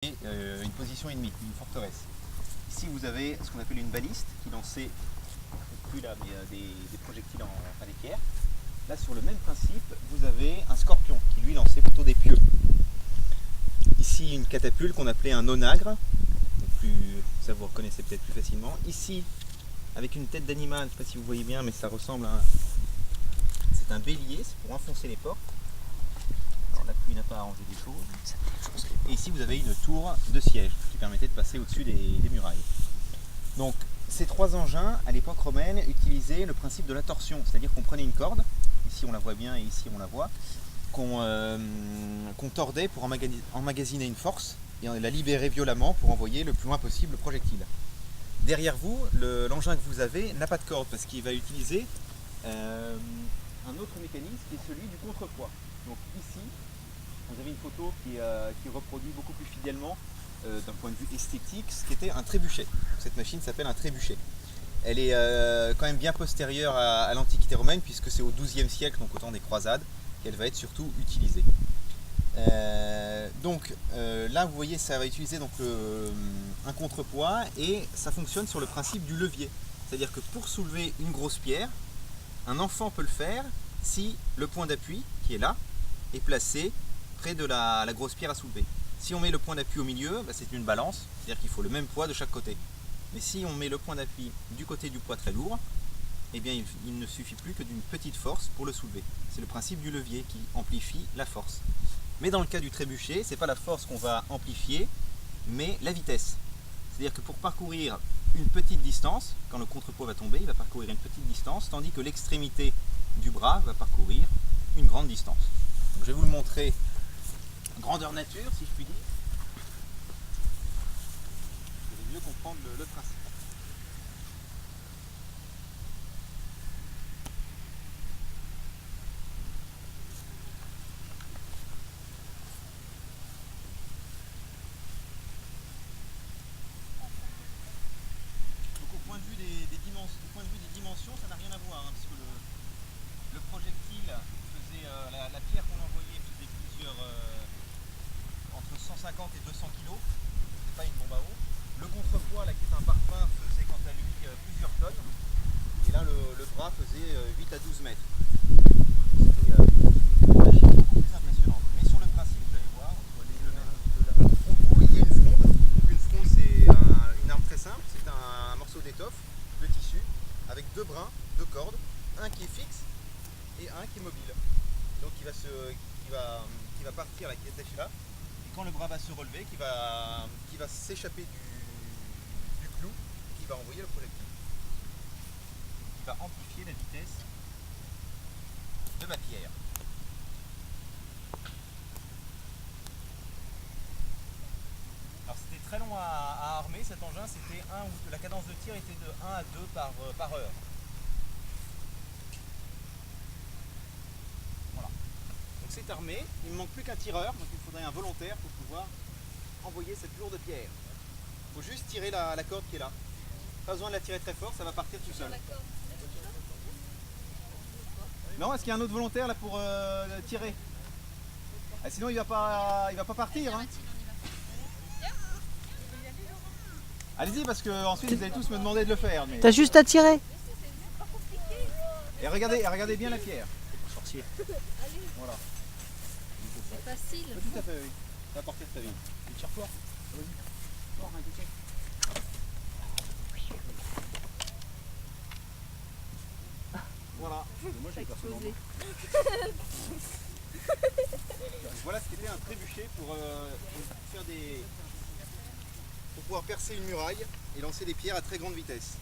Une position ennemie, une forteresse. Ici vous avez ce qu'on appelle une baliste qui lançait, plus là, mais des projectiles enfin des pierres. Là sur le même principe, vous avez un scorpion qui lui lançait plutôt des pieux. Ici une catapulte qu'on appelait un onagre, ça vous reconnaissez peut-être plus facilement. Ici avec une tête d'animal, je ne sais pas si vous voyez bien, mais ça ressemble à c'est un bélier, c'est pour enfoncer les portes. Alors la pluie n'a pas arrangé des choses. Et ici vous avez une tour de siège qui permettait de passer au-dessus des murailles. Donc ces trois engins à l'époque romaine utilisaient le principe de la torsion, c'est-à-dire qu'on prenait une corde, ici on la voit bien et ici on la voit, qu'on tordait pour emmagasiner une force et la libérer violemment pour envoyer le plus loin possible le projectile. Derrière vous, l'engin que vous avez n'a pas de corde parce qu'il va utiliser un autre mécanisme qui est celui du contrepoids. Donc ici, vous avez une photo qui reproduit beaucoup plus fidèlement d'un point de vue esthétique ce qu'était un trébuchet. Cette machine s'appelle un trébuchet. Elle est quand même bien postérieure à l'Antiquité romaine puisque c'est au XIIe siècle, donc au temps des croisades, qu'elle va être surtout utilisée. Là vous voyez ça va utiliser donc un contrepoids et ça fonctionne sur le principe du levier. C'est-à-dire que pour soulever une grosse pierre, un enfant peut le faire si le point d'appui qui est là est placé près de la grosse pierre à soulever. Si on met le point d'appui au milieu, c'est une balance, c'est-à-dire qu'il faut le même poids de chaque côté. Mais si on met le point d'appui du côté du poids très lourd, eh bien il ne suffit plus que d'une petite force pour le soulever. C'est le principe du levier qui amplifie la force. Mais dans le cas du trébuchet, ce n'est pas la force qu'on va amplifier, mais la vitesse. C'est-à-dire que pour parcourir une petite distance, quand le contrepoids va tomber, il va parcourir une petite distance, tandis que l'extrémité du bras va parcourir une grande distance. Donc, je vais vous le montrer grandeur nature, si je puis dire. Vous allez mieux comprendre le principe. Donc au point de vue des dimensions, ça n'a rien à voir, hein, parce que le projectile faisait, la pierre qu'on envoyait faisait entre 150 et 200 kg, c'est pas une bombe à eau. Le contrepoids là, qui est un parpaing faisait quant à lui plusieurs tonnes, et là le bras faisait 8 à 12 mètres. C'était une machine beaucoup plus impressionnante. Mais sur le principe, vous allez voir, on va le mettre. Au bout, il y a une fronde. Donc une fronde, c'est une arme très simple, c'est un morceau d'étoffe de tissu avec deux brins, deux cordes, un qui est fixe et un qui est mobile. Donc qui va partir là, qui est attaché là, et quand le bras va se relever, qui va s'échapper du clou, et qui va envoyer le projectile. Qui va amplifier la vitesse de ma pierre. Alors c'était très long à armer cet engin, la cadence de tir était de 1 à 2 par heure. Voilà. Donc c'est armé, il ne me manque plus qu'un tireur, donc il faudrait un volontaire pour pouvoir envoyer cette lourde pierre. Il faut juste tirer la corde qui est là. Pas besoin de la tirer très fort, ça va partir tout seul. Non, est-ce qu'il y a un autre volontaire là pour tirer? Sinon il va pas partir. Hein. Allez-y parce que ensuite vous allez tous me demander de le faire. Mais... T'as juste à tirer. Et regardez bien la pierre. Sorcier. Voilà. C'est facile. Tout à fait, oui. Ça va partir très vite. Tire-toi. Vas-y. Sors, un petit. Voilà. Moi j'ai personnellement. Voilà ce qu'était un trébuchet pour pouvoir percer une muraille et lancer des pierres à très grande vitesse.